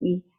1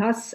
10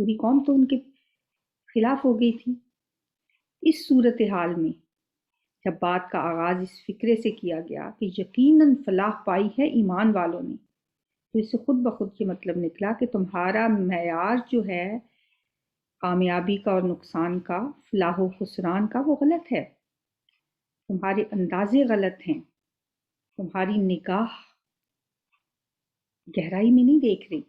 پوری قوم تو ان کے خلاف ہو گئی تھی۔ اس صورتحال میں جب بات کا آغاز اس فکرے سے کیا گیا کہ یقیناً فلاح پائی ہے ایمان والوں نے، تو اس سے خود بخود یہ مطلب نکلا کہ تمہارا معیار جو ہے کامیابی کا اور نقصان کا، فلاح و خسران کا، وہ غلط ہے، تمہارے اندازے غلط ہیں، تمہاری نگاہ گہرائی میں نہیں دیکھ رہی،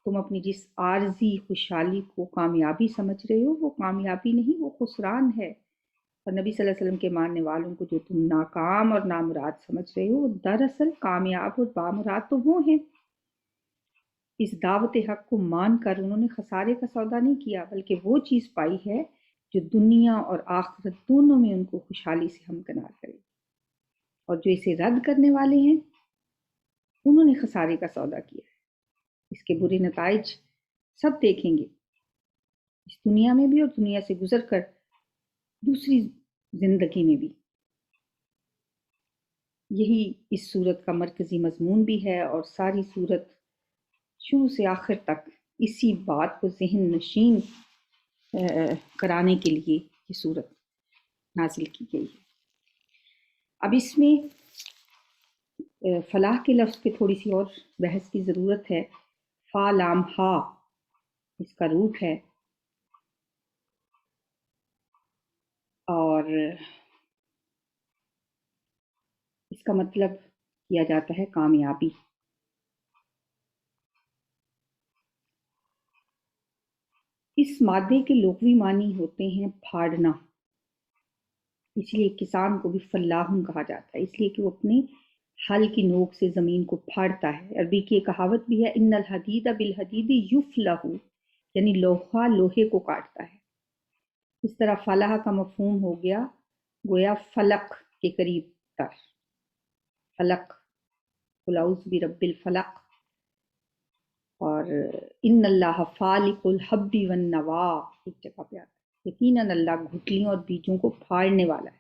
تم اپنی جس عارضی خوشحالی کو کامیابی سمجھ رہے ہو وہ کامیابی نہیں، وہ خسران ہے، اور نبی صلی اللہ علیہ وسلم کے ماننے والوں کو جو تم ناکام اور نامراد سمجھ رہے ہو، دراصل کامیاب اور بامراد تو وہ ہیں۔ اس دعوت حق کو مان کر انہوں نے خسارے کا سودا نہیں کیا، بلکہ وہ چیز پائی ہے جو دنیا اور آخرت دونوں میں ان کو خوشحالی سے ہمکنار کرے، اور جو اسے رد کرنے والے ہیں انہوں نے خسارے کا سودا کیا ہے۔ اس کے برے نتائج سب دیکھیں گے، اس دنیا میں بھی اور دنیا سے گزر کر دوسری زندگی میں بھی۔ یہی اس صورت کا مرکزی مضمون بھی ہے، اور ساری صورت شروع سے آخر تک اسی بات کو ذہن نشین کرانے کے لیے یہ صورت نازل کی گئی ہے۔ اب اس میں فلاح کے لفظ پہ تھوڑی سی اور بحث کی ضرورت ہے۔ فا لام ہا اس کا روٹ ہے، اور اس کا مطلب کیا جاتا ہے کامیابی۔ اس مادے کے لغوی معنی ہوتے ہیں پھاڑنا، اس لیے کسان کو بھی فلاحن کہا جاتا ہے، اس لیے کہ وہ اپنے ہل کی نوک سے زمین کو پھاڑتا ہے۔ عربی کی ایک کہاوت بھی ہے، ان الحدید بالحدید یفلح، یعنی لوہا لوہے کو کاٹتا ہے۔ اس طرح فلاح کا مفہوم ہو گیا گویا فلق کے قریب تر، فلق، قل اعوذ برب الفلق، اور ان اللہ فالق الحب والنوا ایک جگہ پہ آتا ہے، یقیناً اللہ گھٹلیوں اور بیجوں کو پھاڑنے والا ہے۔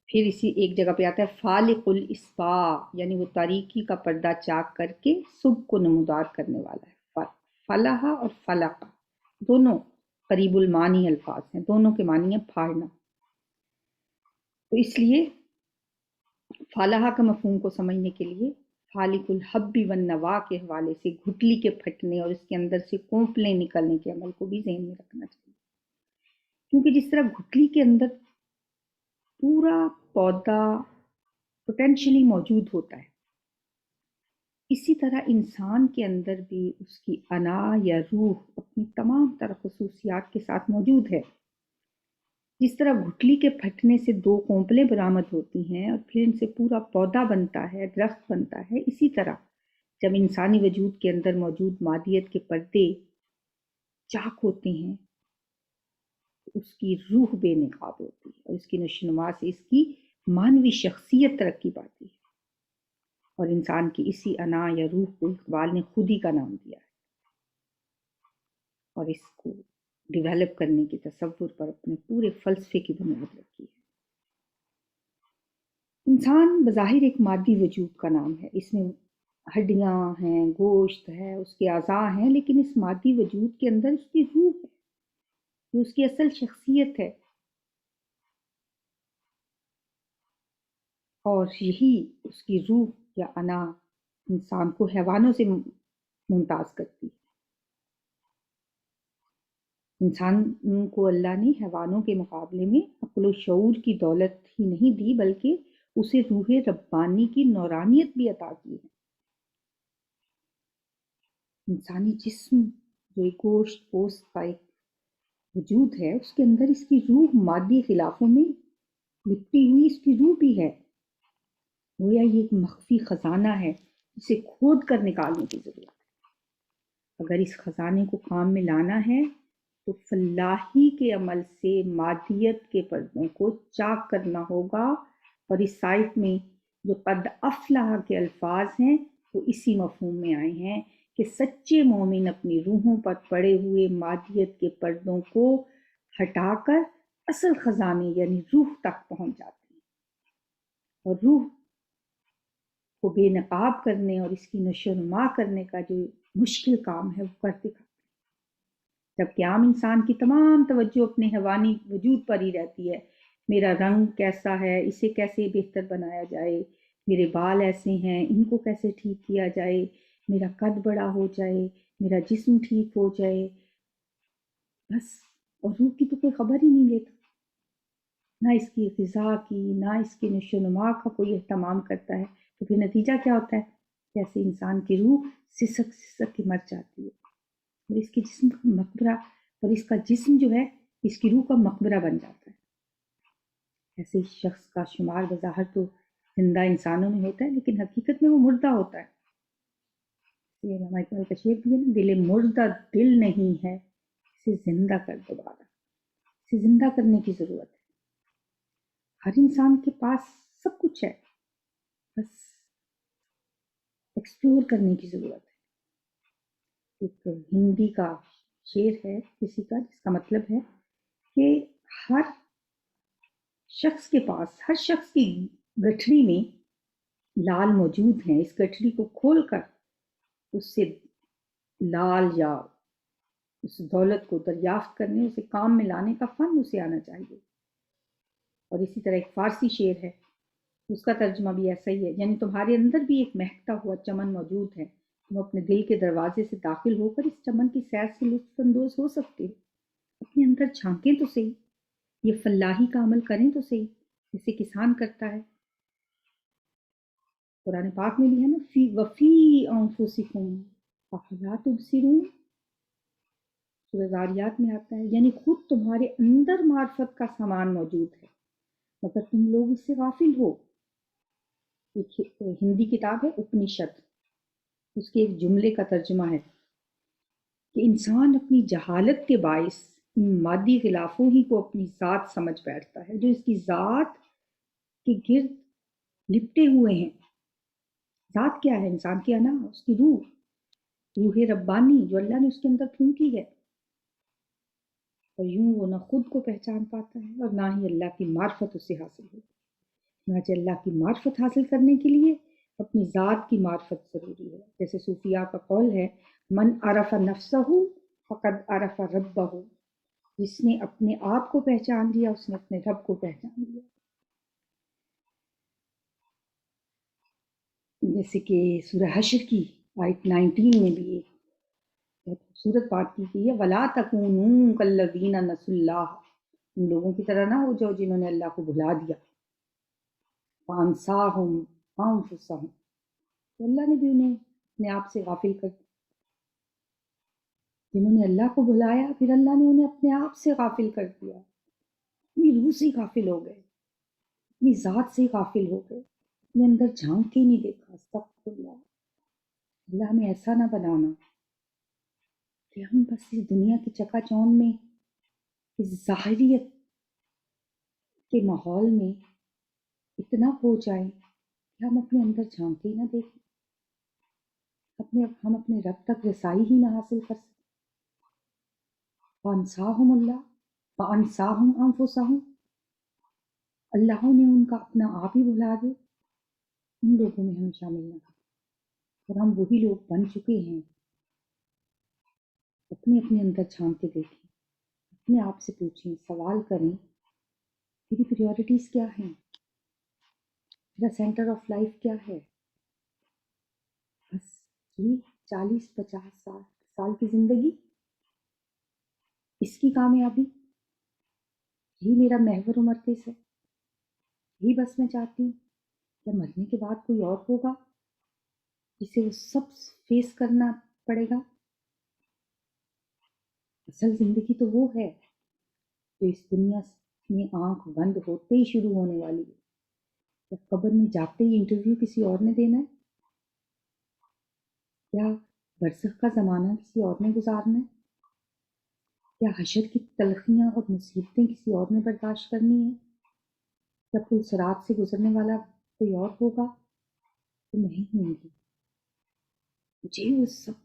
پھر اسی ایک جگہ پہ آتا ہے فالق الاصباح، یعنی وہ تاریکی کا پردہ چاک کر کے صبح کو نمودار کرنے والا ہے۔ فلاح اور فلق دونوں قریب المانی الفاظ ہیں، دونوں کے معنی ہے پھاڑنا۔ تو اس لیے فلاح کا مفہوم کو سمجھنے کے لیے فالق الحب والنوا کے حوالے سے گھٹلی کے پھٹنے اور اس کے اندر سے کونپلیں نکلنے کے عمل کو بھی ذہن میں رکھنا چاہیے، کیونکہ جس طرح گھٹلی کے اندر پورا پودا پوٹینشلی موجود ہوتا ہے، اسی طرح انسان کے اندر بھی اس کی انا یا روح اپنی تمام تر خصوصیات کے ساتھ موجود ہے۔ جس طرح گھٹلی کے پھٹنے سے دو کونپلیں برآمد ہوتی ہیں اور پھر ان سے پورا پودا بنتا ہے، درخت بنتا ہے، اسی طرح جب انسانی وجود کے اندر موجود مادیت کے پردے چاک ہوتے ہیں، اس کی روح بے نقاب ہوتی ہے، اور اس کی نشوونما سے اس کی مانوی شخصیت ترقی پاتی ہے، اور انسان کی اسی انا یا روح کو اقبال نے خودی کا نام دیا ہے، اور اس کو ڈیولپ کرنے کے تصور پر اپنے پورے فلسفے کی بنیاد رکھی ہے۔ انسان بظاہر ایک مادی وجود کا نام ہے، اس میں ہڈیاں ہیں، گوشت ہے، اس کے اعضاء ہیں، لیکن اس مادی وجود کے اندر اس کی روح ہے، یہ اس کی اصل شخصیت ہے، اور یہی اس کی روح یا انا انسان کو حیوانوں سے ممتاز کرتی ہے۔ انسان کو اللہ نے حیوانوں کے مقابلے میں عقل و شعور کی دولت ہی نہیں دی، بلکہ اسے روح ربانی کی نورانیت بھی عطا کی ہے۔ انسانی جسم جو ایک گوشت پوست کا ایک وجود ہے، اس کے اندر اس کی روح مادی غلافوں میں لپٹی ہوئی اس کی روح بھی ہے، گویا یہ ایک مخفی خزانہ ہے جسے کھود کر نکالنے کی ضرورت ہے۔ اگر اس خزانے کو کام میں لانا ہے تو فلاحی کے عمل سے مادیت کے پردوں کو چاک کرنا ہوگا، اور اس سائٹ میں جو قد افلح کے الفاظ ہیں وہ اسی مفہوم میں آئے ہیں کہ سچے مومن اپنی روحوں پر پڑے ہوئے مادیت کے پردوں کو ہٹا کر اصل خزانے یعنی روح تک پہنچ جاتے ہیں، اور روح کو بے نقاب کرنے اور اس کی نشو و نما کرنے کا جو مشکل کام ہے وہ کر دکھاتے ہیں، جبکہ عام انسان کی تمام توجہ اپنے حیوانی وجود پر ہی رہتی ہے۔ میرا رنگ کیسا ہے، اسے کیسے بہتر بنایا جائے، میرے بال ایسے ہیں ان کو کیسے ٹھیک کیا جائے، میرا قد بڑا ہو جائے، میرا جسم ٹھیک ہو جائے، بس۔ اور روح کی تو کوئی خبر ہی نہیں لیتا، نہ اس کی غذا کی، نہ اس کے نشو و نما کا کوئی اہتمام کرتا ہے۔ تو پھر نتیجہ کیا ہوتا ہے؟ جیسے انسان کی روح سسک سسک کے مر جاتی ہے، اور اس کے جسم کا مقبرہ، اور اس کا جسم جو ہے اس کی روح کا مقبرہ بن جاتا ہے۔ ایسے شخص کا شمار بظاہر تو زندہ انسانوں میں ہوتا ہے، لیکن حقیقت میں وہ مردہ ہوتا ہے۔ یہ علامہ اقبال کا شعر بھی ہے نا، دل مردہ دل نہیں ہے، اسے زندہ کر دوبارہ، اسے زندہ کرنے کی ضرورت ہے۔ ہر انسان کے پاس سب کچھ ہے، بس ایکسپلور کرنے کی ضرورت ہے۔ ایک ہندی کا شعر ہے کسی کا، جس کا مطلب ہے کہ ہر شخص کے پاس، ہر شخص کی گٹھڑی میں لال موجود ہیں، اس گٹھڑی کو کھول کر اس سے لال یا اس دولت کو دریافت کرنے، اسے کام میں لانے کا فن اسے آنا چاہیے۔ اور اسی طرح ایک فارسی شعر ہے، اس کا ترجمہ بھی ایسا ہی ہے، یعنی تمہارے اندر بھی ایک مہکتا ہوا چمن موجود ہے، تم اپنے دل کے دروازے سے داخل ہو کر اس چمن کی سیر سے لطف اندوز ہو سکتے ہو۔ اپنے اندر جھانکیں تو صحیح، یہ فلاحی کا عمل کریں تو صحیح جیسے کسان کرتا ہے۔ قرآن پاک میں بھی ہے نا، فی وفی انفسکم افلا تبصرون، سورہ زاریات میں آتا ہے، یعنی خود تمہارے اندر معرفت کا سامان موجود ہے مگر تم لوگ اس سے غافل ہو۔ ایک ہندی کتاب ہے اپنشد، اس کے ایک جملے کا ترجمہ ہے کہ انسان اپنی جہالت کے باعث ان مادی غلافوں ہی کو اپنی ذات سمجھ بیٹھتا ہے جو اس کی ذات کے گرد لپٹے ہوئے ہیں۔ ذات کیا ہے؟ انسان کی انا، اس کی روح، روح ربانی جو اللہ نے اس کے اندر پھونکی ہے، اور یوں وہ نہ خود کو پہچان پاتا ہے اور نہ ہی اللہ کی معرفت اس سے حاصل ہوتی۔ چنانچہ اللہ کی معرفت حاصل کرنے کے لیے اپنی ذات کی معرفت ضروری ہے۔ جیسے صوفیاء کا قول ہے، من عرف نفسہ فقد عرف ربہ، جس نے اپنے آپ کو پہچان لیا اس نے اپنے رب کو پہچان لیا۔ جیسے کہ سورہ حشر کی آیت 19 میں بھی ایک بہت خوبصورت بات کی گئی ہے، وَلَا تَكُونُوا كَالَّذِينَ نَسُوا اللَّهَ، ان لوگوں کی طرح نہ ہو جاؤ جنہوں نے اللہ کو بھلا دیا، فَأَنسَاهُمْ أَنفُسَهُمْ، تو اللہ نے بھی انہیں اپنے آپ سے غافل کر دیا۔ جنہوں نے اللہ کو بھلایا پھر اللہ نے انہیں اپنے آپ سے غافل کر دیا، اپنی روح سے غافل ہو گئے، اپنی ذات سے غافل ہو گئے، اپنے اندر جھانک کے ہی نہیں دیکھا۔ استغفر اللہ، اللہ نے ایسا نہ بنانا کہ ہم بس اس دنیا کی چکا چوند میں، اس ظاہریت کے ماحول میں اتنا کھو جائیں کہ ہم اپنے اندر جھانک کے ہی نہ دیکھیں، ہم اپنے رب تک رسائی ہی نہ حاصل کر سکیں۔ فَأَنسَاهُمُ اللَّهُ فَأَنسَاهُمْ أَنفُسَهُمْ، اللہ نے ان کا اپنا آپ ہی بھلا دے، ان لوگوں میں ہم شامل نہ کریں، اور ہم وہی لوگ بن چکے ہیں۔ اپنے اندر جھانک کے دیکھیں، اپنے آپ سے پوچھیں، سوال کریں، میری پریورٹیز کیا ہیں، میرا سینٹر آف لائف کیا ہے۔ بس یہ 40-50 سال کی زندگی، اس کی کامیابی، یہی میرا محور و مرکز ہے، یہی بس میں چاہتی ہوں۔ یا مرنے کے بعد کوئی اور ہوگا جسے وہ سب فیس کرنا پڑے گا؟ اصل زندگی تو وہ ہے جو اس دنیا میں آنکھ بند ہوتے ہی شروع ہونے والی ہے۔ یا قبر میں جاتے ہی انٹرویو کسی اور نے دینا ہے، یا برزخ کا زمانہ کسی اور نے گزارنا ہے، یا حشر کی تلخیاں اور مصیبتیں کسی اور نے برداشت کرنی ہے، یا پل صراط سے گزرنے والا کوئی اور ہوگا؟ تو نہیں ہوں گی، مجھے وہ سب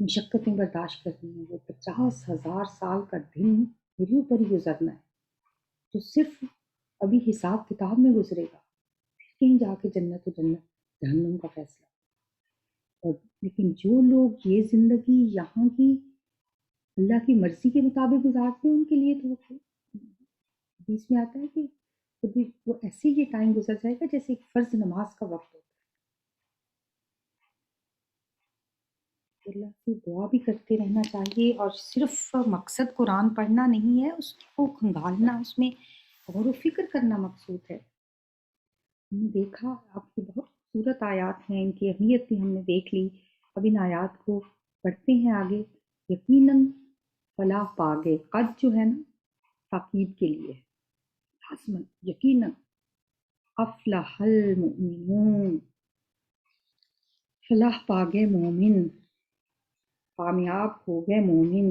مشقتیں برداشت کرنی ہیں۔ وہ 50,000 سال کا دن میرے اوپر ہی گزرنا ہے، جو صرف ابھی حساب کتاب میں گزرے گا، پھر کہیں جا کے جنت و جہنم کا فیصلہ۔ اور لیکن جو لوگ یہ زندگی یہاں کی اللہ کی مرضی کے مطابق گزارتے ہیں ان کے لیے تو حدیث میں آتا ہے کہ وہ ایسے یہ ٹائم گزر جائے گا جیسے ایک فرض نماز کا وقت ہوتا ہے۔ اللہ سے دعا بھی کرتے رہنا چاہیے، اور صرف مقصد قرآن پڑھنا نہیں ہے، اس کو کھنگالنا، اس میں غور و فکر کرنا مقصود ہے۔ ہم نے دیکھا آپ کی بہت خوبصورت آیات ہیں، ان کی اہمیت بھی ہم نے دیکھ لی۔ اب ان آیات کو پڑھتے ہیں آگے۔ یقیناً فلاح پا گئے، قد جو ہے نا تاکید کے لیے، حسن یقیناً، افلح المؤمنون، فلاح پا گئے مومن، کامیاب ہو گئے مومن۔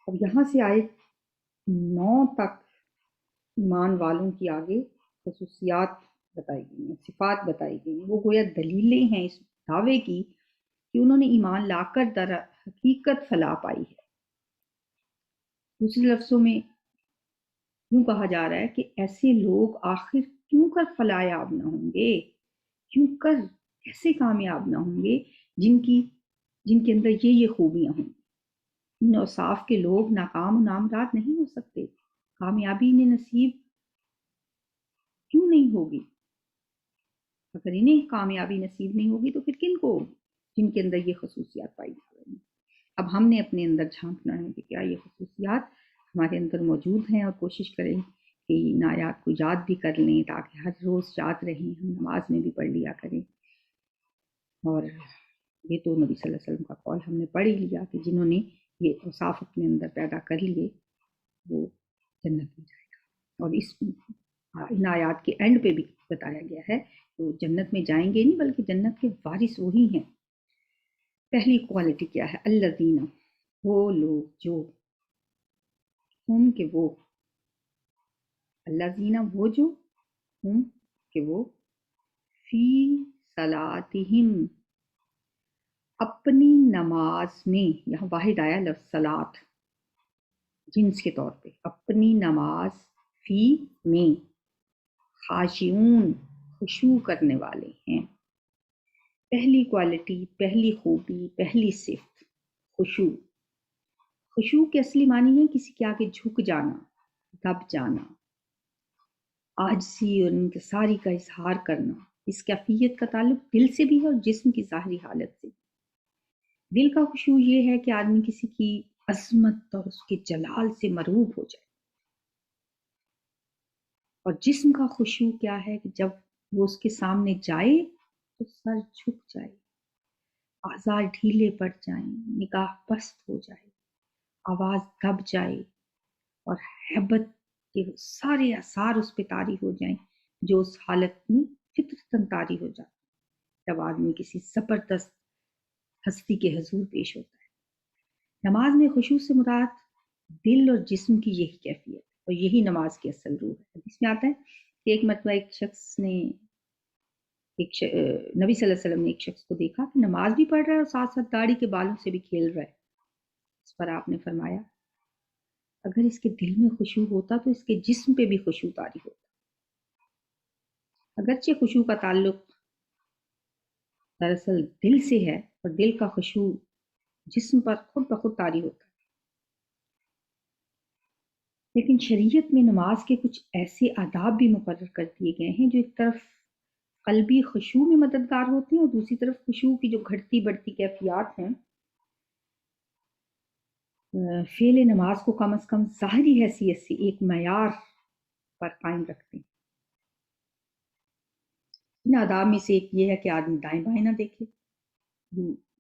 اب یہاں سے آیت 9 تک ایمان والوں کی آگے خصوصیات بتائی گئی ہیں، صفات بتائی گئی ہیں، وہ گویا دلیلیں ہیں اس دعوے کی کہ انہوں نے ایمان لا کر در حقیقت فلاح پائی ہے۔ دوسرے لفظوں میں یوں کہا جا رہا ہے کہ ایسے لوگ آخر کیوں کر فلاح یاب نہ ہوں گے، کیوں کر ایسے کامیاب نہ ہوں گے جن کے اندر یہ خوبیاں ہوں۔ ان اوصاف کے لوگ ناکام و نامراد نہیں ہو سکتے، کامیابی انہیں نصیب کیوں نہیں ہوگی؟ اگر انہیں کامیابی نصیب نہیں ہوگی تو پھر کن کو ہوگی؟ جن کے اندر یہ خصوصیات پائی جا رہی ہیں۔ اب ہم نے اپنے اندر جھانکنا ہے کہ کیا یہ خصوصیات ہمارے اندر موجود ہیں، اور کوشش کریں کہ ان آیات کو یاد بھی کر لیں تاکہ ہر روز یاد رہیں، ہم نماز میں بھی پڑھ لیا کریں۔ اور یہ تو نبی صلی اللہ علیہ وسلم کا قول ہم نے پڑھ ہی لیا کہ جنہوں نے یہ اوصاف اپنے اندر پیدا کر لیے وہ جنت میں جائے گا۔ اور ان آیات کے اینڈ پہ بھی بتایا گیا ہے کہ وہ جنت میں جائیں گے نہیں بلکہ جنت کے وارث وہی ہیں۔ پہلی کوالٹی کیا ہے؟ الذین، وہ لوگ جو، ہم کہ وہ، الذین وہ جو، ہم کہ وہ، فی صلاتہم اپنی نماز میں، یہاں واحد آیا لفظ صلات جنس کے طور پہ، اپنی نماز فی میں، خاشعون خشوع کرنے والے ہیں۔ پہلی کوالٹی، پہلی خوبی، پہلی صفت خشوع۔ خشوع کے اصلی معنی ہے کسی کے آگے جھک جانا، دب جانا، عاجزی اور انکساری کا اظہار کرنا۔ اس کیفیت کا تعلق دل سے بھی ہے اور جسم کی ظاہری حالت سے۔ دل کا خشوع یہ ہے کہ آدمی کسی کی عظمت اور اس کے جلال سے مرعوب ہو جائے، اور جسم کا خشوع کیا ہے کہ جب وہ اس کے سامنے جائے تو سر جھک جائے، اعضاء ڈھیلے پڑ جائیں، نگاہ پست ہو جائے، آواز دب جائے، اور ہیبت کے سارے آثار اس پہ طاری ہو جائیں جو اس حالت میں فطرتاً طاری ہو جاتا ہے جب آدمی کسی زبردست ہستی کے حضور پیش ہوتا ہے۔ نماز میں خشوع سے مراد دل اور جسم کی یہی کیفیت، اور یہی نماز کی اصل روح ہے۔ اس میں آتا ہے کہ ایک مرتبہ ایک شخص نے نبی صلی اللہ علیہ وسلم نے ایک شخص کو دیکھا کہ نماز بھی پڑھ رہا ہے اور ساتھ ساتھ داڑھی کے بالوں سے بھی کھیل رہا ہے۔ اس پر آپ نے فرمایا اگر اس کے دل میں خشوع ہوتا تو اس کے جسم پہ بھی خشوع طاری ہوتا۔ اگرچہ خشوع کا تعلق دراصل دل سے ہے، اور دل کا خشوع جسم پر خود بخود طاری ہوتا ہے، لیکن شریعت میں نماز کے کچھ ایسے آداب بھی مقرر کر دیے گئے ہیں جو ایک طرف قلبی خشوع میں مددگار ہوتے ہیں اور دوسری طرف خشوع کی جو گھٹتی بڑھتی کیفیات ہیں فعل نماز کو کم از کم ظاہری حیثیت سے ایک معیار پر قائم رکھتے ہیں۔ ان آداب میں سے ایک یہ ہے کہ آدمی دائیں بائیں نہ دیکھے،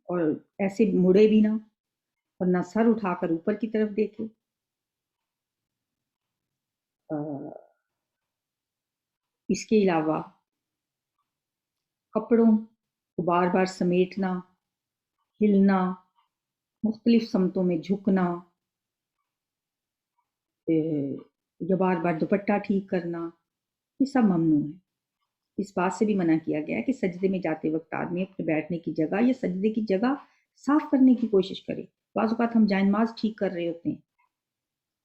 اور ایسے مڑے بھی نہ، اور نہ سر اٹھا کر اوپر کی طرف دیکھے۔ اس کے علاوہ کپڑوں کو بار بار سمیٹنا، ہلنا، مختلف سمتوں میں جھکنا، یا بار بار دوپٹہ ٹھیک کرنا، یہ سب ممنوع ہے۔ اس بات سے بھی منع کیا گیا ہے کہ سجدے میں جاتے وقت آدمی اپنے بیٹھنے کی جگہ یا سجدے کی جگہ صاف کرنے کی کوشش کرے۔ بعض اوقات ہم جائے نماز ٹھیک کر رہے ہوتے ہیں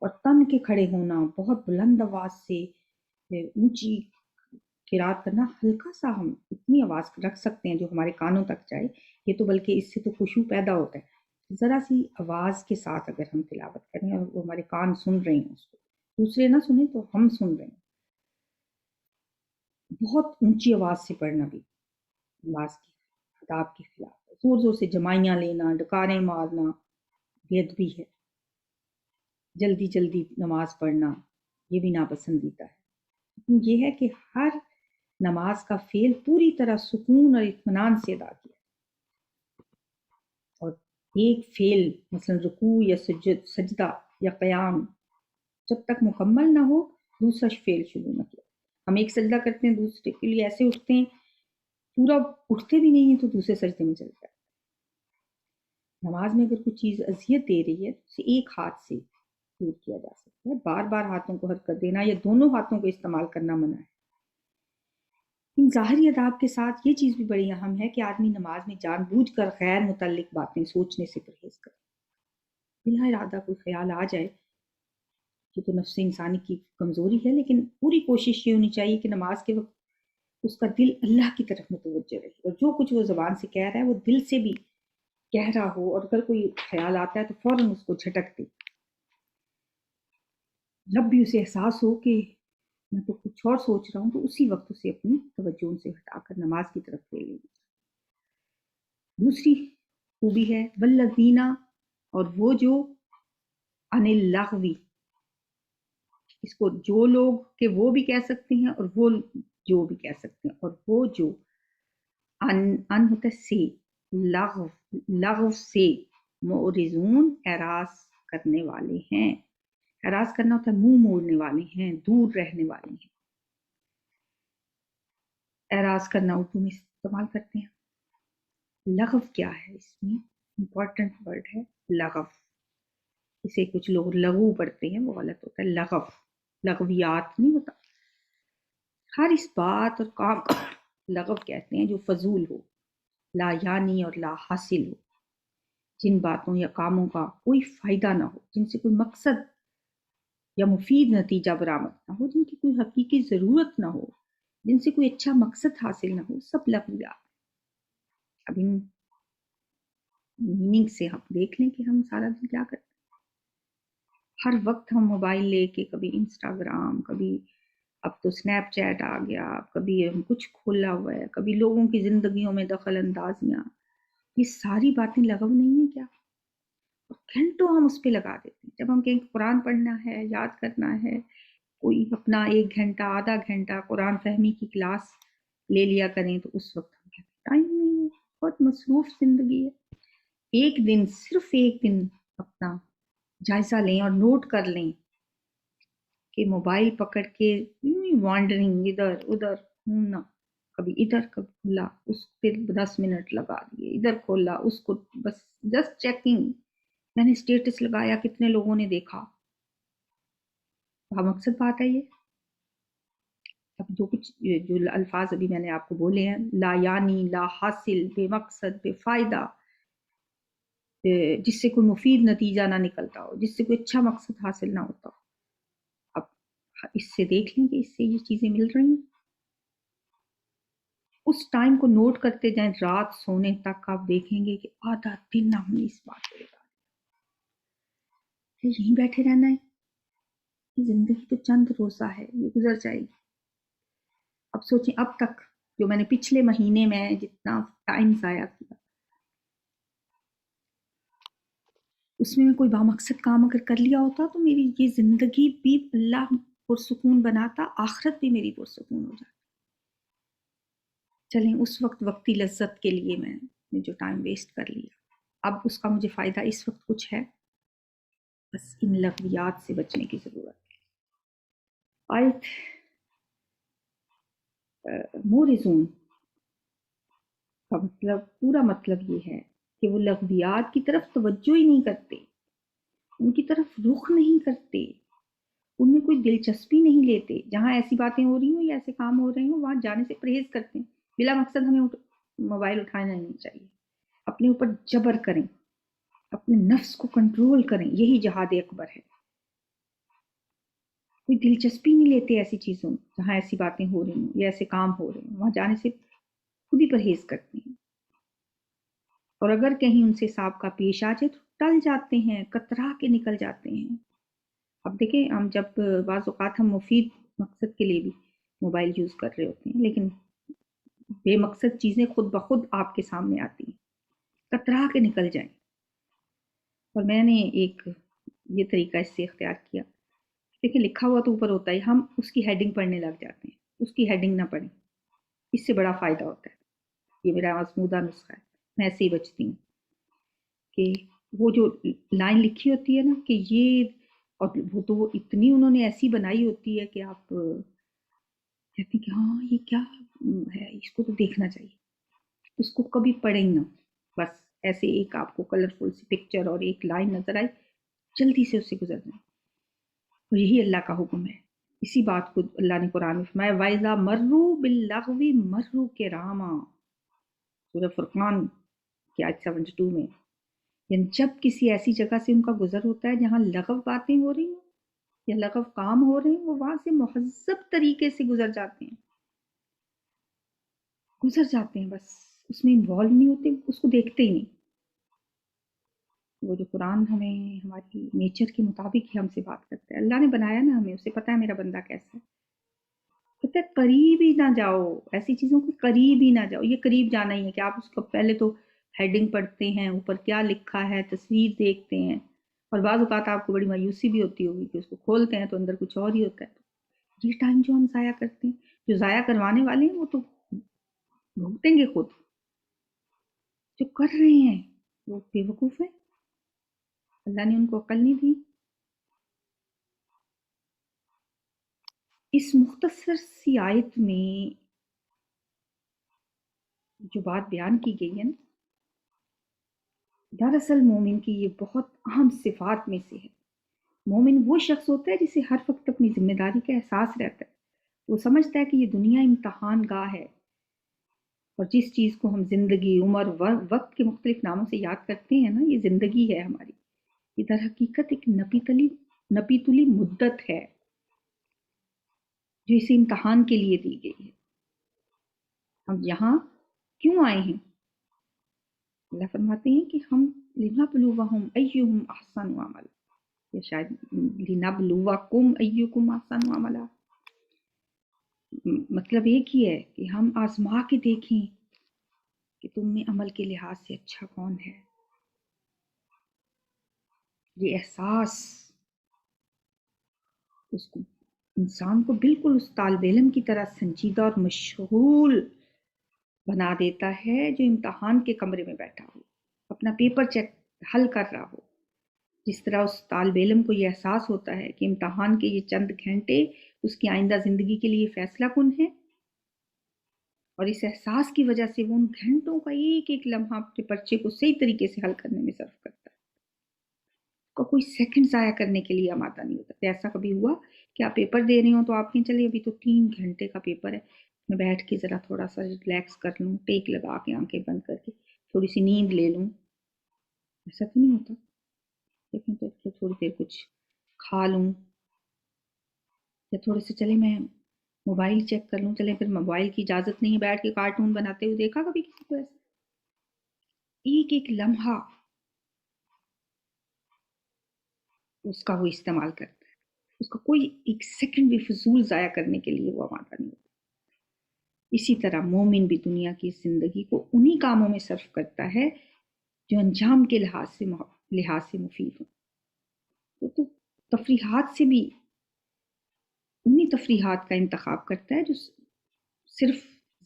اور تن کے کھڑے ہونا، بہت بلند آواز سے اونچی قرات کرنا ہلکا سا، ہم اتنی آواز رکھ سکتے ہیں جو ہمارے کانوں تک جائے، یہ تو بلکہ اس سے تو خشوع پیدا ہوتا ہے، ذرا سی آواز کے ساتھ اگر ہم تلاوت کریں اور وہ ہمارے کان سن رہے ہیں اس کو، دوسرے نہ سنیں تو ہم سن رہے ہیں، بہت اونچی آواز سے پڑھنا بھی نماز کی آداب کے خلاف ہے، زور زور سے جمائیاں لینا، ڈکاریں مارنا بے ادبی ہے، جلدی جلدی نماز پڑھنا یہ بھی ناپسندیدہ ہے، یہ ہے کہ ہر نماز کا فعل پوری طرح سکون اور اطمینان سے ادا کیا، اور ایک فعل مثلا رکوع یا سجدہ یا قیام جب تک مکمل نہ ہو دوسرا فعل شروع نہ کیا، ہم ایک سجدہ کرتے ہیں دوسرے کے لیے ایسے اٹھتے ہیں، پورا اٹھتے بھی نہیں ہیں تو دوسرے سجدے میں چل جاتے ہیں۔ نماز میں اگر کوئی چیز اذیت دے رہی ہے تو اسے ایک ہاتھ سے دور کیا جا سکتا ہے، بار بار ہاتھوں کو حرکت دینا یا دونوں ہاتھوں کو استعمال کرنا منع ہے۔ ان ظاہری آداب کے ساتھ یہ چیز بھی بڑی اہم ہے کہ آدمی نماز میں جان بوجھ کر غیر متعلق باتیں سوچنے سے پرہیز کرے، بلا ارادہ کوئی خیال آ جائے، یہ تو نفس انسانی کی کمزوری ہے، لیکن پوری کوشش یہ ہونی چاہیے کہ نماز کے وقت اس کا دل اللہ کی طرف متوجہ رہے، اور جو کچھ وہ زبان سے کہہ رہا ہے وہ دل سے بھی کہہ رہا ہو، اور اگر کوئی خیال آتا ہے تو فوراً اس کو جھٹک دے، جب بھی اسے احساس ہو کہ میں تو کچھ اور سوچ رہا ہوں تو اسی وقت اسے اپنی توجہ ان سے ہٹا کر نماز کی طرف لے لیں۔ دوسری خوبی ہے والذینہ، اور وہ جو عن اللغوی، اس کو جو لوگ کہ وہ بھی کہہ سکتے ہیں اور وہ جو بھی کہہ سکتے ہیں، اور وہ جو ان ہوتا ہے سے، لغو، لغو سے معرضون، اعراض کرنے والے ہیں، اعراض کرنا ہوتا ہے منہ موڑنے والے ہیں، دور رہنے والے ہیں، اعراض کرنا اردو میں استعمال کرتے ہیں۔ لغو کیا ہے؟ اس میں امپورٹنٹ ورڈ ہے لغو، اسے کچھ لوگ لغو پڑھتے ہیں، وہ غلط ہوتا ہے، لغو، لغویات نہیں ہوتا، ہر اس بات اور کام کو لغو کہتے ہیں جو فضول ہو، لا یعنی اور لا حاصل ہو، جن باتوں یا کاموں کا کوئی فائدہ نہ ہو، جن سے کوئی مقصد یا مفید نتیجہ برآمد نہ ہو، جن کی کوئی حقیقی ضرورت نہ ہو، جن سے کوئی اچھا مقصد حاصل نہ ہو، سب لغویات۔ اب ان میننگ سے ہم دیکھ لیں کہ ہم سارا دن کیا کرتے ہیں، ہر وقت ہم موبائل لے کے کبھی انسٹاگرام، کبھی اب تو سنیپ چیٹ آ گیا، کبھی ہم کچھ کھولا ہوا ہے، کبھی لوگوں کی زندگیوں میں دخل اندازیاں، یہ ساری باتیں لغو نہیں ہیں کیا؟ گھنٹوں ہم اس پہ لگا دیتے ہیں، جب ہم کہیں قرآن پڑھنا ہے، یاد کرنا ہے، کوئی اپنا 1 گھنٹہ آدھا گھنٹہ قرآن فہمی کی کلاس لے لیا کریں تو اس وقت ہم کہتے ہیں ٹائم نہیں ہے، بہت مصروف زندگی ہے۔ ایک دن، صرف ایک دن اپنا جائزہ لیں اور نوٹ کر لیں کہ موبائل پکڑ کے وانڈرنگ ادھر ادھر گھومنا، کبھی ادھر کبھی کھلا، اس پہ 10 منٹ لگا دیے، ادھر کھولا اس کو، بس جسٹ چیکنگ، میں نے اسٹیٹس لگایا کتنے لوگوں نے دیکھا، مقصد بات ہے یہ۔ اب جو کچھ جو الفاظ ابھی میں نے آپ کو بولے ہیں، لا یعنی، لا حاصل، بے مقصد، بے فائدہ، جس سے کوئی مفید نتیجہ نہ نکلتا ہو، جس سے کوئی اچھا مقصد حاصل نہ ہوتا ہو، اب اس سے دیکھ لیں کہ اس سے یہ چیزیں مل رہی ہیں، اس ٹائم کو نوٹ کرتے جائیں، رات سونے تک آپ دیکھیں گے کہ آدھا دن ہم نے اس بات کو لگا دیا، یہیں بیٹھے رہنا ہے، یہ زندگی تو چند روزہ ہے، یہ گزر جائے گی۔ اب سوچیں اب تک جو میں نے پچھلے مہینے میں جتنا ٹائم ضائع کیا، اس میں کوئی بامقصد کام اگر کر لیا ہوتا تو میری یہ زندگی بھی اللہ پرسکون بناتا، آخرت بھی میری پرسکون ہو جاتی۔ چلیں اس وقت وقتی لذت کے لیے میں نے جو ٹائم ویسٹ کر لیا، اب اس کا مجھے فائدہ اس وقت کچھ ہے، بس ان لغویات سے بچنے کی ضرورت ہے۔ آیت مورزون کا مطلب، پورا مطلب یہ ہے کہ وہ لغویات کی طرف توجہ ہی نہیں کرتے، ان کی طرف رخ نہیں کرتے، ان میں کوئی دلچسپی نہیں لیتے، جہاں ایسی باتیں ہو رہی ہوں یا ایسے کام ہو رہے ہوں وہاں جانے سے پرہیز کرتے ہیں، بلا مقصد ہمیں موبائل اٹھانا نہیں چاہیے، اپنے اوپر جبر کریں، اپنے نفس کو کنٹرول کریں، یہی جہاد اکبر ہے۔ کوئی دلچسپی نہیں لیتے ایسی چیزوں میں جہاں ایسی باتیں ہو رہی ہیں یا ایسے کام ہو رہے ہیں، وہاں جانے سے خود ہی پرہیز کرتے ہیں، اور اگر کہیں ان سے حساب کا پیش آ جائے تو ٹل جاتے ہیں، کترا کے نکل جاتے ہیں۔ اب دیکھیں، ہم جب بعض اوقات ہم مفید مقصد کے لیے بھی موبائل یوز کر رہے ہوتے ہیں، لیکن بے مقصد چیزیں خود بخود آپ کے سامنے آتی ہیں، کترا کے نکل جائیں۔ اور میں نے ایک یہ طریقہ اس سے اختیار کیا، دیکھیں لکھا ہوا تو اوپر ہوتا ہے، ہم اس کی ہیڈنگ پڑھنے لگ جاتے ہیں، اس کی ہیڈنگ نہ پڑھیں، اس سے بڑا فائدہ ہوتا ہے۔ یہ میرا آزمودہ نسخہ ہے، میں ایسے ہی بچتی ہوں کہ وہ جو لائن لکھی ہوتی ہے نا کہ یہ، اور وہ تو وہ اتنی انہوں نے ایسی بنائی ہوتی ہے کہ آپ کہتے ہیں کہ ہاں یہ کیا ہے، اس کو تو دیکھنا چاہیے، اس کو کبھی پڑھیں نہ، بس ایسے ایک آپ کو کلرفل سی پکچر اور ایک لائن نظر آئی، جلدی سے اس سے گزر جائیں۔ اور یہی اللہ کا حکم ہے، اسی بات کو اللہ نے قرآن میں فرمایا وَإِذَا مَرُّوا بِاللَّغْوِ مَرُّوا كِرَامًا، سورہ فرقان کی آیت 72 میں، یعنی جب کسی ایسی جگہ سے ان کا گزر ہوتا ہے جہاں لغو باتیں ہو رہی ہیں یا لغو کام ہو رہے ہیں، وہ وہاں سے مہذب طریقے سے گزر جاتے ہیں، بس اس میں انوالو نہیں ہوتے، اس کو دیکھتے ہی نہیں۔ وہ جو قرآن ہمیں ہماری نیچر کے مطابق ہی ہم سے بات کرتا ہے، اللہ نے بنایا نا ہمیں، اسے پتہ ہے میرا بندہ کیسا ہے، کہتے ہیں قریب ہی نہ جاؤ، ایسی چیزوں کے قریب ہی نہ جاؤ۔ یہ قریب جانا ہی ہے کہ آپ اس کو پہلے تو ہیڈنگ پڑھتے ہیں، اوپر کیا لکھا ہے، تصویر دیکھتے ہیں، اور بعض اوقات آپ کو بڑی مایوسی بھی ہوتی ہوگی کہ اس کو کھولتے ہیں تو اندر کچھ اور ہی ہوتا ہے۔ یہ ٹائم جو ہم ضائع کرتے ہیں، جو ضائع کروانے والے ہیں وہ تو بھگتیں گے خود، جو کر رہے ہیں وہ بے وقوف ہے، اللہ نے ان کو عقل نہیں دی۔ اس مختصر سی آیت میں جو بات بیان کی گئی ہے نا، دراصل مومن کی یہ بہت اہم صفات میں سے ہے۔ مومن وہ شخص ہوتا ہے جسے ہر وقت اپنی ذمہ داری کا احساس رہتا ہے، وہ سمجھتا ہے کہ یہ دنیا امتحان گاہ ہے، اور جس چیز کو ہم زندگی، عمر، وقت کے مختلف ناموں سے یاد کرتے ہیں نا، یہ زندگی ہے ہماری، یہ در حقیقت ایک نپی تلی مدت ہے جو اسے امتحان کے لیے دی گئی ہے۔ ہم یہاں کیوں آئے ہیں؟ اللہ فرماتے ہیں کہ ہم لنبلوہم ایہم احسن عملا، یا شاید لنبلوکم ایکم احسن عملا، مطلب ایک ہی ہے کہ ہم آزما کے دیکھیں کہ تم میں عمل کے لحاظ سے اچھا کون ہے۔ یہ احساس اس کو، انسان کو بالکل اس طالب علم کی طرح سنجیدہ اور مشغول بنا دیتا ہے جو امتحان کے کمرے میں بیٹھا ہو، اپنا پیپر چیک حل کر رہا ہو۔ جس طرح اس طالب علم کو یہ احساس ہوتا ہے کہ امتحان کے یہ چند گھنٹے اس کی آئندہ زندگی کے لیے فیصلہ کن ہے، اور اس احساس کی وجہ سے وہ ان گھنٹوں کا ایک ایک لمحہ اپنے پرچے کو صحیح طریقے سے حل کرنے میں صرف کرتا ہے، کو کوئی سیکنڈ ضائع کرنے کے لیے آمادہ نہیں ہوتا۔ ایسا کبھی ہوا کہ آپ پیپر دے رہے ہوں تو آپ کہیں چلے ابھی تو 3 گھنٹے کا پیپر ہے، میں بیٹھ کے ذرا تھوڑا سا ریلیکس کر لوں، ٹیک لگا کے آنکھیں بند کر کے تھوڑی سی نیند لے لوں؟ ایسا تو نہیں ہوتا، لیکن تو تھوڑی دیر کچھ کھا لوں، یا تھوڑے سے چلے میں موبائل چیک کر لوں، چلے پھر موبائل کی اجازت نہیں ہے بیٹھ کے کارٹون بناتے ہوئے دیکھا کبھی کسی کو ایسا؟ ایک ایک لمحہ اس کا وہ استعمال کرتا ہے، اس کا کوئی ایک سیکنڈ بھی فضول ضائع کرنے کے لیے وہ آمادہ نہیں ہوتا۔ اسی طرح مومن بھی دنیا کی زندگی کو انہی کاموں میں صرف کرتا ہے جو انجام کے لحاظ سے مفید ہوں۔ وہ تو تفریحات سے بھی انہی تفریحات کا انتخاب کرتا ہے جو صرف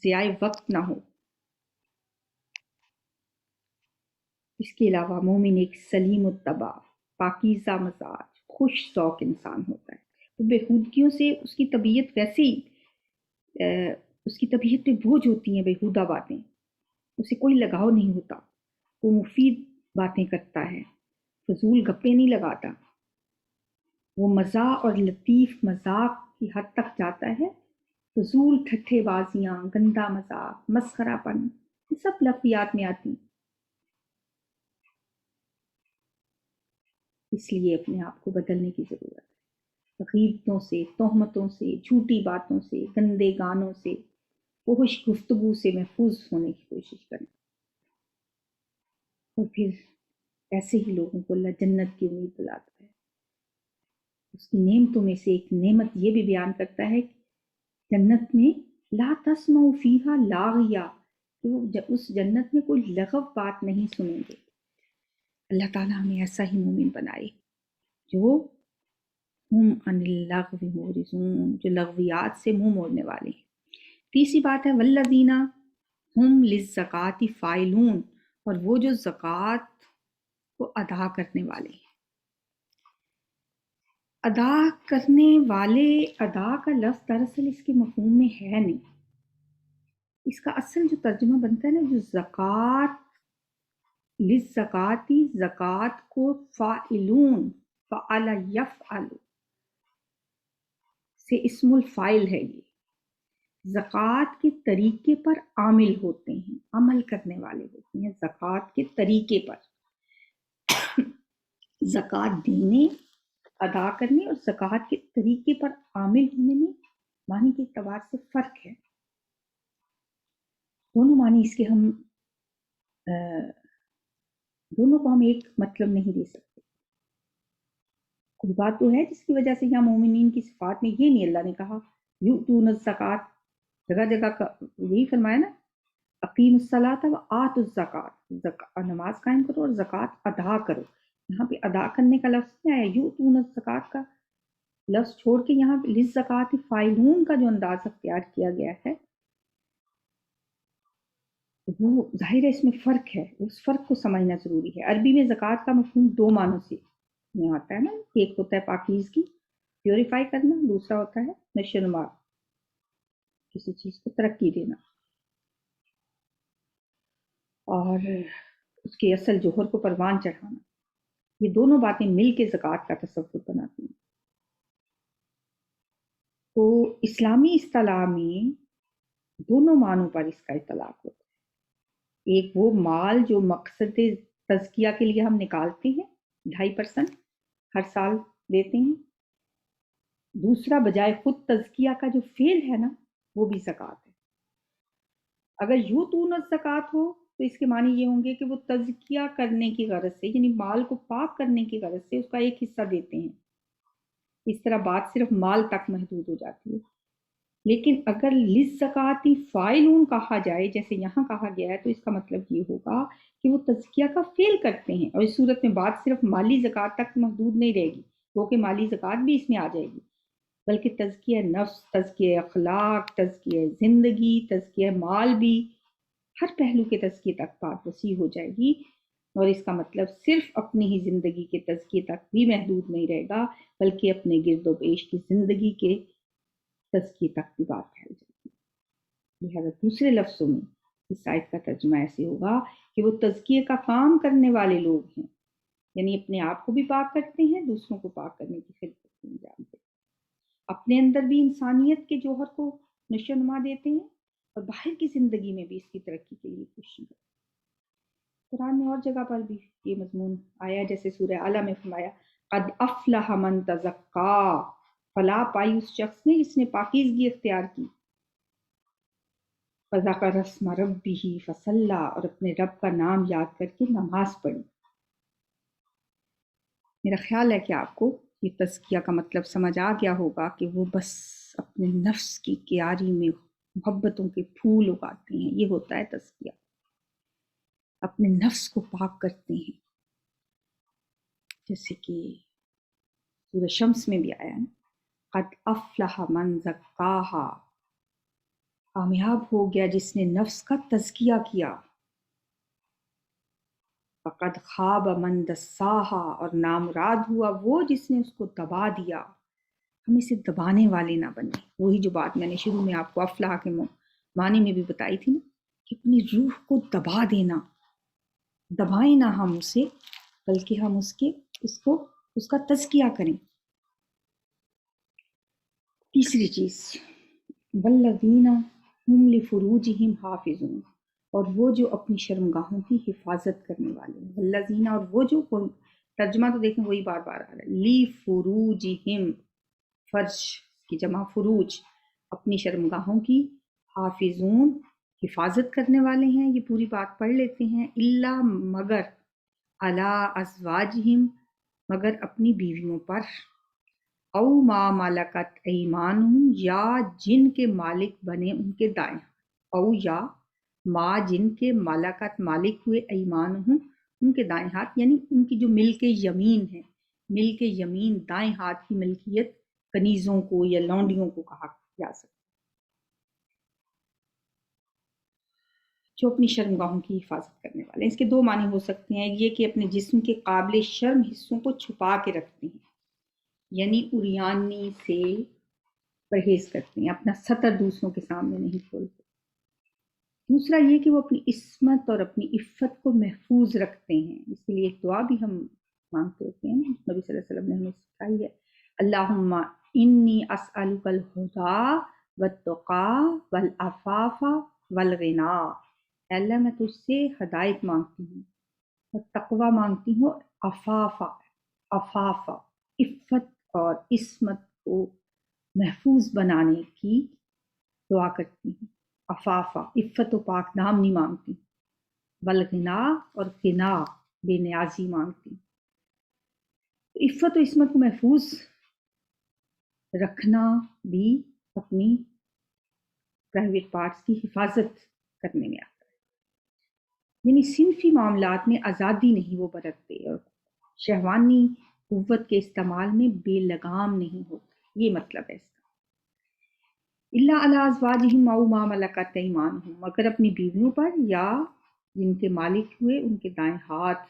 ضیاع وقت نہ ہو۔ اس کے علاوہ مومن ایک سلیم الطبع، پاکیزہ مزاج، خوش ذوق انسان ہوتا ہے۔ وہ بےہودگیوں سے اس کی طبیعت ویسے ہی اس کی طبیعت پہ بوجھ ہوتی ہیں بےہودہ باتیں، اسے کوئی لگاؤ نہیں ہوتا، وہ مفید باتیں کرتا ہے، فضول گپے نہیں لگاتا، وہ مزاح اور لطیف مذاق کی حد تک جاتا ہے، فضول ٹھٹھے بازیاں، گندا مذاق، مسخرہ پن، یہ سب لفظیات میں آتی ہیں۔ اس لیے اپنے آپ کو بدلنے کی ضرورت ہے۔ غیبتوں سے، تہمتوں سے، جھوٹی باتوں سے، گندے گانوں سے، فحش گفتگو سے محفوظ ہونے کی کوشش کریں۔ اور پھر ایسے ہی لوگوں کو اللہ جنت کی امید دلاتا ہے۔ اس کی نعمتوں میں سے ایک نعمت یہ بھی بیان کرتا ہے کہ جنت میں لا تسمعوا فیہا لاغیا، کہ وہ اس جنت میں کوئی لغو بات نہیں سنیں گے۔ اللہ تعالیٰ ہمیں ایسا ہی مومن بنائے جو ہم عن اللغو معرضون، جو لغویات سے منہ موڑنے والے ہیں۔ تیسری بات ہے والذین ہم للزکاۃ فاعلون، اور وہ جو زکوٰۃ کو ادا کرنے والے ہیں۔ ادا کرنے والے، ادا کا لفظ دراصل اس کے مفہوم میں ہے نہیں۔ اس کا اصل جو ترجمہ بنتا ہے نا، جو زکوٰۃ للزکاۃ، زکوٰۃ کو فاعلون، فعل یفعل سے اسم الفاعل ہے۔ یہ زکوٰۃ کے طریقے پر عامل ہوتے ہیں، عمل کرنے والے ہوتے ہیں زکوٰۃ کے طریقے پر۔ زکوٰۃ دینے، ادا کرنے اور زکوٰۃ کے طریقے پر عامل ہونے میں معنی کے اعتبار سے فرق ہے۔ دونوں معنی اس کے ہم دونوں کو ہم ایک مطلب نہیں دے سکتے۔ کوئی بات تو ہے جس کی وجہ سے یہاں مومنین کی صفات میں یہ نہیں اللہ نے کہا یؤتون الزکوٰۃ، جگہ جگہ کا یہی فرمایا نا اقیم الصلاۃ و آتوا الزکوٰۃ، نماز قائم کرو اور زکوٰۃ ادا کرو۔ یہاں پہ ادا کرنے کا لفظ کیا ہے؟ یؤتون الزکوٰۃ کا لفظ چھوڑ کے یہاں للزکوٰۃ فاعلون کا جو انداز اختیار کیا گیا ہے، وہ ظاہر ہے اس میں فرق ہے، اس فرق کو سمجھنا ضروری ہے۔ عربی میں زکوٰۃ کا مفہوم دو معنوں سے میں آتا ہے نا، ایک ہوتا ہے پاکیزگی، پیوریفائی کرنا، دوسرا ہوتا ہے نشو و نما، کسی چیز کو ترقی دینا، اور اس کے اصل جوہر کو پروان چڑھانا۔ یہ دونوں باتیں مل کے زکوٰۃ کا تصور بناتی ہیں۔ تو اسلامی اصطلاح میں دونوں معنوں پر اس کا اطلاق ہوتا ہے۔ ایک وہ مال جو مقصد تزکیہ کے لیے ہم نکالتے ہیں، 2.5% ہر سال دیتے ہیں۔ دوسرا بجائے خود تزکیہ کا جو فعل ہے نا، وہ بھی زکوٰۃ ہے۔ اگر یؤتون الزکوٰۃ ہو تو اس کے معنی یہ ہوں گے کہ وہ تزکیہ کرنے کی غرض سے، یعنی مال کو پاک کرنے کی غرض سے اس کا ایک حصہ دیتے ہیں۔ اس طرح بات صرف مال تک محدود ہو جاتی ہے۔ لیکن اگر للزکاۃ فاعلون کہا جائے جیسے یہاں کہا گیا ہے، تو اس کا مطلب یہ ہوگا کہ وہ تزکیہ کا فعل کرتے ہیں، اور اس صورت میں بات صرف مالی زکوٰۃ تک محدود نہیں رہے گی، وہ کہ مالی زکوٰۃ بھی اس میں آ جائے گی، بلکہ تزکیہ نفس، تزکیہ اخلاق، تزکیہ زندگی، تزکیہ مال بھی، ہر پہلو کے تزکیے تک بات وسیع ہو جائے گی، اور اس کا مطلب صرف اپنی ہی زندگی کے تزکیے تک بھی محدود نہیں رہے گا، بلکہ اپنے گرد و پیش کی زندگی کے تزکیے تک بھی بات پھیل جائے گی۔ لہٰذا دوسرے لفظوں میں اس آیت کا ترجمہ ایسے ہوگا کہ وہ تزکیے کا کام کرنے والے لوگ ہیں، یعنی اپنے آپ کو بھی پاک کرتے ہیں، دوسروں کو پاک کرنے کی خدمت بھی انجام دیتے ہیں، اپنے اندر بھی انسانیت کے جوہر کو نشو و نما دیتے ہیں، اور باہر کی زندگی میں بھی اس کی ترقی کے لیے کوشش کرتے ہیں۔ قرآن میں اور جگہ پر بھی یہ مضمون آیا، جیسے سورہ اعلیٰ میں فرمایا قد افلح من تزکا، فلاح پائی اس شخص نے جس نے پاکیزگی اختیار کی، فذکر اسم ربہ فصلی، اور اپنے رب کا نام یاد کر کے نماز پڑھی۔ میرا خیال ہے کہ آپ کو یہ تزکیہ کا مطلب سمجھ آ گیا ہوگا کہ وہ بس اپنے نفس کی کیاری میں محبتوں کے پھول اگاتے ہیں، یہ ہوتا ہے تزکیہ، اپنے نفس کو پاک کرتے ہیں، جیسے کہ سورہ شمس میں بھی آیا ہے قد افلح من زکاہا، کامیاب ہو گیا جس نے نفس کا تزکیہ کیا، فقد خاب من دساہا، اور نامراد ہوا وہ جس نے اس کو دبا دیا۔ ہم اسے دبانے والے نہ بنے، وہی جو بات میں نے شروع میں آپ کو افلاح کے معنی میں بھی بتائی تھی نا، کہ اپنی روح کو دبا دینا، دبائیں نہ ہم اسے، بلکہ ہم اس کا تزکیہ کریں۔ تیسری چیز والذین ہم لفروجہم حافظون، اور وہ جو اپنی شرمگاہوں کی حفاظت کرنے والے ہیں۔ والذین، اور وہ جو، ترجمہ تو دیکھیں وہی بار بار آ رہا ہے، لفروجہم، فرش کی جمع فروج، اپنی شرمگاہوں کی حافظون حفاظت کرنے والے ہیں. یہ پوری بات پڑھ لیتے ہیں. اللہ مگر علی ازواجہم مگر اپنی بیویوں پر، او ما ملکت ایمانہم یا جن کے مالک بنے ان کے دائیں، او یا ما جن کے ملکت مالک ہوئے ایمانہم ان کے دائیں ہاتھ، یعنی ان کی جو ملک یمین ہے. ملک یمین دائیں ہاتھ کی ملکیت کنیزوں کو یا لونڈیوں کو کہا جا سکتا، جو اپنی شرمگاہوں کی حفاظت کرنے والے ہیں. اس کے دو معنی ہو سکتے ہیں. یہ کہ اپنے جسم کے قابل شرم حصوں کو چھپا کے رکھتے ہیں، یعنی اریانی سے پرہیز کرتے ہیں، اپنا سطر دوسروں کے سامنے نہیں کھولتے. دوسرا یہ کہ وہ اپنی عصمت اور اپنی عفت کو محفوظ رکھتے ہیں. اس کے لیے ایک دعا بھی ہم مانگتے ہوتے ہیں، نبی صلی اللہ علیہ وسلم نے ہمیں سکھائی ہے. اللہم انی اسألک الہدی والتقی والعفاف والغنی. اے اللہ میں تجھ سے ہدایت مانگتی ہوں اور تقوی مانگتی ہوں، عفاف عفت اور عصمت کو محفوظ بنانے کی دعا کرتی ہوں. عفاف عفت و پاک دامنی مانگتی ہوں. والغنا اور غنا بے نیازی مانگتی ہوں. عفت و عصمت کو محفوظ رکھنا بھی اپنی پرائیویٹ پارٹس کی حفاظت کرنے میں آتا ہے. یعنی صنفی معاملات میں آزادی نہیں وہ برتتے اور شہوانی قوت کے استعمال میں بے لگام نہیں ہوتے. یہ مطلب ہے اس کا. الا علی ازواجہم او ما ملکت ایمانہم مگر اپنی بیویوں پر یا جن کے مالک ہوئے ان کے دائیں ہاتھ.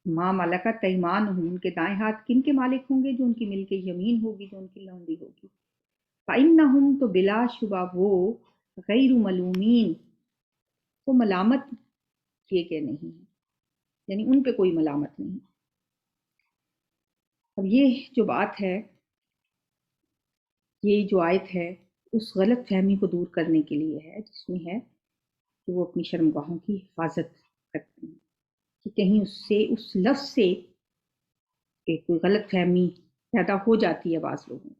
ما ملکت ایمانہم ان کے دائیں ہاتھ کن کے مالک ہوں گے؟ جو ان کی ملک یمین ہوگی، جو ان کی لونڈی ہوگی. فإنہم تو بلا شبہ وہ غیر ملومین وہ ملامت کیے گئے نہیں ہیں، یعنی ان پہ کوئی ملامت نہیں. اب یہ جو بات ہے، یہ جو آیت ہے اس غلط فہمی کو دور کرنے کے لیے ہے جس میں ہے کہ وہ اپنی شرمگاہوں کی حفاظت کرتے ہیں، کہ کہیں اس لفظ سے کوئی غلط فہمی پیدا ہو جاتی ہے. بعض لوگوں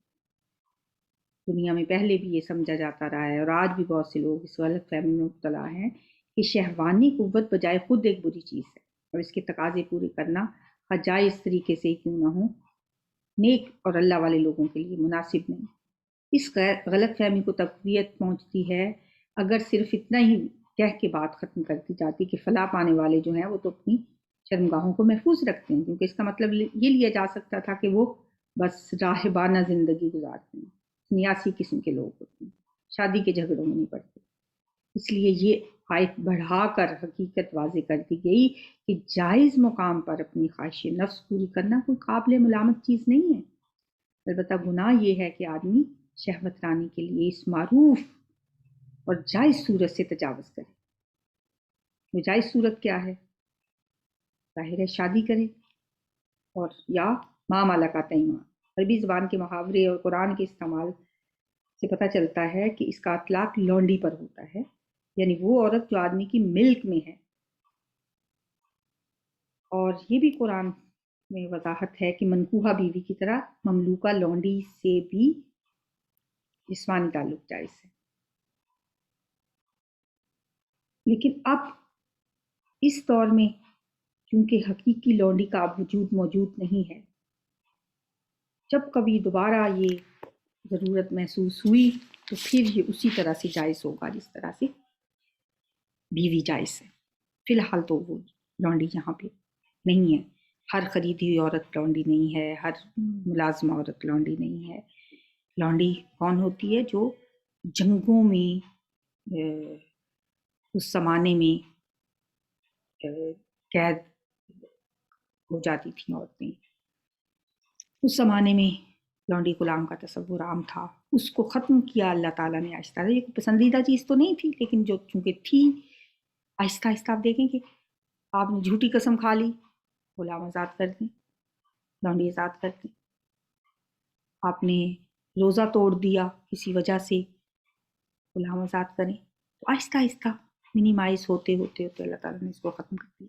دنیا میں پہلے بھی یہ سمجھا جاتا رہا ہے اور آج بھی بہت سے لوگ اس غلط فہمی میں مبتلا ہیں کہ شہوانی قوت بجائے خود ایک بری چیز ہے اور اس کے تقاضے پورے کرنا جائز طریقے سے کیوں نہ ہو نیک اور اللہ والے لوگوں کے لیے مناسب نہیں. اس غلط فہمی کو تقویت پہنچتی ہے اگر صرف اتنا ہی کہہ کے بات ختم کر دی جاتی کہ فلاح پانے والے جو ہیں وہ تو اپنی شرمگاہوں کو محفوظ رکھتے ہیں، کیونکہ اس کا مطلب یہ لیا جا سکتا تھا کہ وہ بس راہبانہ زندگی گزارتے ہیں، سنیاسی قسم کے لوگ ہوتے ہیں، شادی کے جھگڑوں میں نہیں پڑتے. اس لیے یہ آیت بڑھا کر حقیقت واضح کر دی گئی کہ جائز مقام پر اپنی خواہش نفس پوری کرنا کوئی قابل ملامت چیز نہیں ہے. البتہ گناہ یہ ہے کہ آدمی شہوت رانی کے لیے اس معروف اور جائز صورت سے تجاوز کرے. وہ جائز صورت کیا ہے؟ ظاہر ہے شادی کرے اور یا ما ملکت ایمان. عربی زبان کے محاورے اور قرآن کے استعمال سے پتہ چلتا ہے کہ اس کا اطلاق لونڈی پر ہوتا ہے، یعنی وہ عورت جو آدمی کی ملک میں ہے. اور یہ بھی قرآن میں وضاحت ہے کہ منکوحہ بیوی کی طرح مملوکہ لونڈی سے بھی جسمانی تعلق جائز ہے. لیکن اب اس دور میں چونکہ حقیقی لونڈی کا اب وجود موجود نہیں ہے، جب کبھی دوبارہ یہ ضرورت محسوس ہوئی تو پھر یہ اسی طرح سے جائز ہوگا جس طرح سے بیوی جائز ہے. فی الحال تو وہ لونڈی یہاں پہ نہیں ہے. ہر خریدی ہوئی عورت لونڈی نہیں ہے، ہر ملازمہ عورت لونڈی نہیں ہے. لونڈی کون ہوتی ہے؟ جو جنگوں میں اس زمانے میں قید ہو جاتی تھیں عورتیں. اس زمانے میں لونڈی غلام کا تصور عام تھا، اس کو ختم کیا اللہ تعالیٰ نے آہستہ. یہ پسندیدہ چیز تو نہیں تھی لیکن جو چونکہ تھی آہستہ آہستہ آپ دیکھیں کہ آپ نے جھوٹی قسم کھا لی، غلام آزاد کر دیں، لونڈی آزاد کر دیں. آپ نے روزہ توڑ دیا کسی وجہ سے، غلام آزاد کریں. تو آہستہ آہستہ منیمائز ہوتے ہوتے ہوتے اللہ تعالیٰ نے اس کو ختم کر دیا.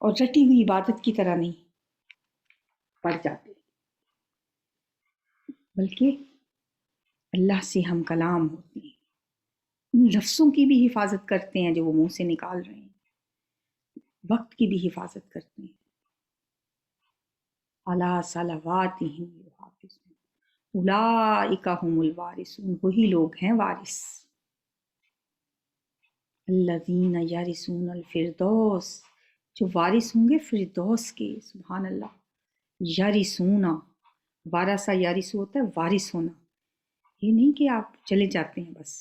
اور رٹی ہوئی عبادت کی طرح نہیں پڑ جاتے، بلکہ اللہ سے ہم کلام ہوتے ہیں، ان لفظوں کی بھی حفاظت کرتے ہیں جو وہ منہ سے نکال رہے ہیں، وقت کی بھی حفاظت کرتے ہیں۔ علی صلواتہم یحافظون اولئک هم الوارثون، وہی لوگ ہیں وارث، الذین یرثون الفردوس، جو وارث ہوں گے فردوس کے۔ سبحان اللہ، یرثون، وارثہ یرث ہوتا ہے وارث ہونا، یہ نہیں کہ آپ چلے جاتے ہیں بس۔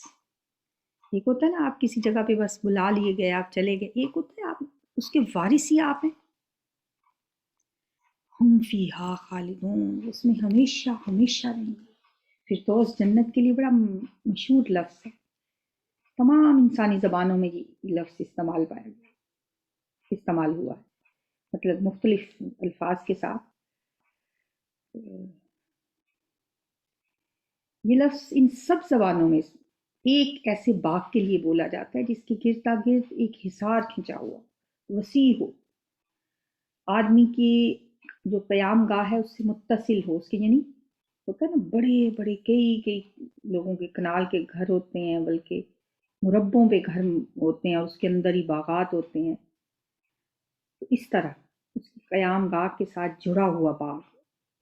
ایک ہوتا ہے نا آپ کسی جگہ پہ بس بلا لیے گئے آپ چلے گئے، ایک ہوتا ہے آپ اس کے وارث ہی آپ ہیں۔ ہم فیہا خالدون، اس میں ہمیشہ ہمیشہ رہیں گے۔ فردوس جنت کے لیے بڑا مشہور لفظ ہے، تمام انسانی زبانوں میں یہ لفظ استعمال ہوا ہے، مطلب مختلف الفاظ کے ساتھ۔ یہ لفظ ان سب زبانوں میں ایک ایسے باغ کے لیے بولا جاتا ہے جس کے گردا گرد ایک حصار کھنچا ہوا، وسیع ہو، آدمی کی جو قیام گاہ ہے اس سے متصل ہو، اس کے یعنی ہوتا ہے نا بڑے بڑے کئی لوگوں کے کنال کے گھر ہوتے ہیں، بلکہ مربوں پہ گھر ہوتے ہیں اور اس کے اندر ہی باغات ہوتے ہیں، تو اس طرح اس کی قیام گاہ کے ساتھ جڑا ہوا باغ،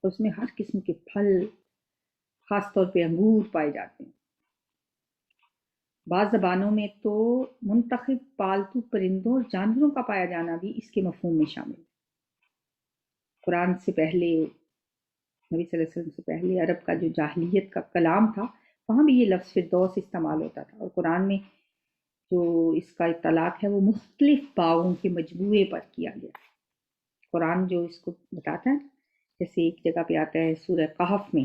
اس میں ہر قسم کے پھل، خاص طور پہ انگور پائے جاتے ہیں۔ بعض زبانوں میں تو منتخب پالتو پرندوں اور جانوروں کا پایا جانا بھی اس کے مفہوم میں شامل ہے۔ قرآن سے پہلے، نبی صلی اللہ علیہ وسلم سے پہلے عرب کا جو جاہلیت کا کلام تھا وہاں بھی یہ لفظ فردوس استعمال ہوتا تھا، اور قرآن میں جو اس کا اطلاق ہے وہ مختلف باغوں کے مجموعے پر کیا گیا ہے۔ قرآن جو اس کو بتاتا ہے، جیسے ایک جگہ پہ آتا ہے سورہ کہف میں،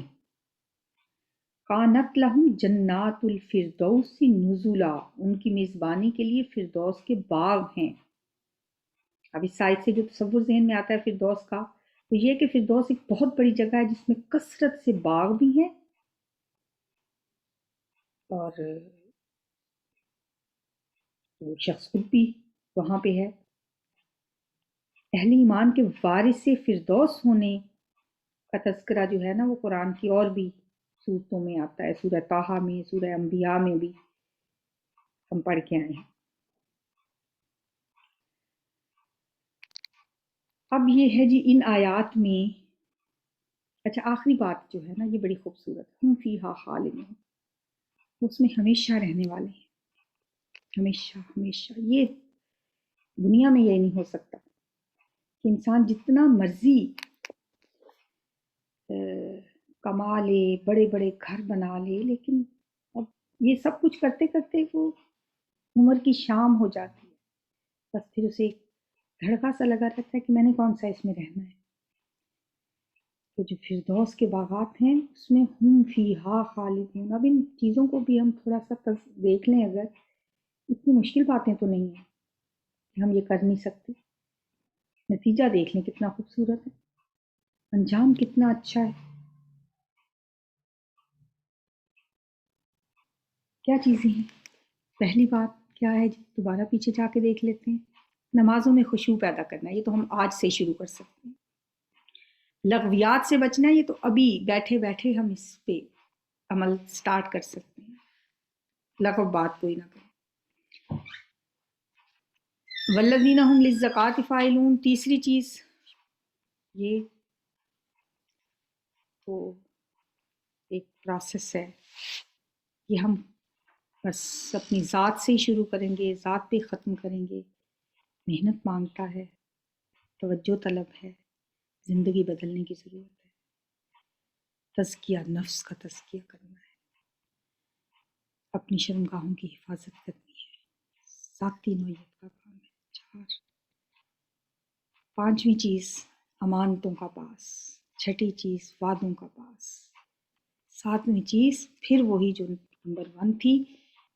کانت لہم جنات الفردوس نزلا، ان کی میزبانی کے لیے فردوس کے باغ ہیں۔ اب اس سائد سے جو تصور ذہن میں آتا ہے فردوس کا، تو یہ کہ فردوس ایک بہت بڑی جگہ ہے جس میں کثرت سے باغ بھی ہیں، اور وہ شخص خود بھی وہاں پہ ہے۔ اہل ایمان کے وارث فردوس ہونے کا تذکرہ جو ہے نا وہ قرآن کی اور بھی صورتوں میں آتا ہے، سورہ طٰہٰ میں، سورہ انبیاء میں بھی ہم پڑھ کے آئے ہیں۔ اب یہ ہے جی ان آیات میں، اچھا آخری بات جو ہے نا یہ بڑی خوبصورت، ہم فیہا خالدون، اس میں ہمیشہ رہنے والے ہیں، ہمیشہ ہمیشہ۔ یہ دنیا میں یہ نہیں ہو سکتا کہ انسان جتنا مرضی کما لے، بڑے بڑے گھر بنا لے، لیکن اب یہ سب کچھ کرتے کرتے وہ عمر کی شام ہو جاتی ہے، بس پھر اسے ایک دھڑکا سا لگا رہتا ہے کہ میں نے کون سا اس میں رہنا ہے۔ تو جو فردوس کے باغات ہیں اس میں ہم فیہا خالدون، اب ان چیزوں کو بھی ہم تھوڑا سا دیکھ لیں، اگر اتنی مشکل باتیں تو نہیں ہیں کہ ہم یہ کر نہیں سکتے، نتیجہ دیکھ لیں کتنا خوبصورت ہے، انجام کتنا اچھا ہے۔ کیا چیزیں ہیں؟ پہلی بات کیا ہے جی، دوبارہ پیچھے جا کے دیکھ لیتے ہیں، نمازوں میں خشوع پیدا کرنا، یہ تو ہم آج سے شروع کر سکتے ہیں۔ لغویات سے بچنا، یہ تو ابھی بیٹھے بیٹھے ہم اس پہ عمل سٹارٹ کر سکتے ہیں، لغو بات کوئی نہ کریں۔ والذین هم للزکوٰۃ فاعلون، تیسری چیز یہ تو ایک پروسیس ہے، یہ ہم بس اپنی ذات سے ہی شروع کریں گے، ذات پہ ختم کریں گے، محنت مانگتا ہے، توجہ طلب ہے، زندگی بدلنے کی ضرورت ہے، تزکیہ نفس کا تزکیہ کرنا ہے، اپنی شرمگاہوں کی حفاظت کرنی ہے، ذاتی نوعیت کا کام ہے۔ پانچویں چیز امانتوں کا پاس، چھٹی چیز وعدوں کا پاس، ساتویں چیز پھر وہی جو نمبر 1 تھی،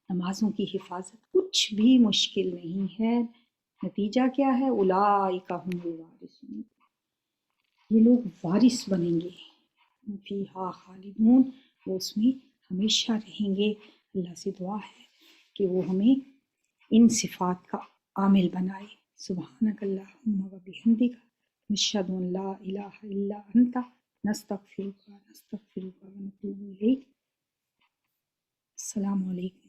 نمازوں کی حفاظت۔ کچھ بھی مشکل نہیں ہے، نتیجہ کیا ہے؟ اولئک هم الوارثون، یہ لوگ وارث بنیں گے، فیہا خالدون، وہ اس میں ہمیشہ رہیں گے۔ اللہ سے دعا ہے کہ وہ ہمیں ان صفات کا عامل بنائے۔ سبحانک اللہم و بحمدک نشہد ان لا الہ الا انت نستغفرک و نتوب الیک۔ السلام علیکم۔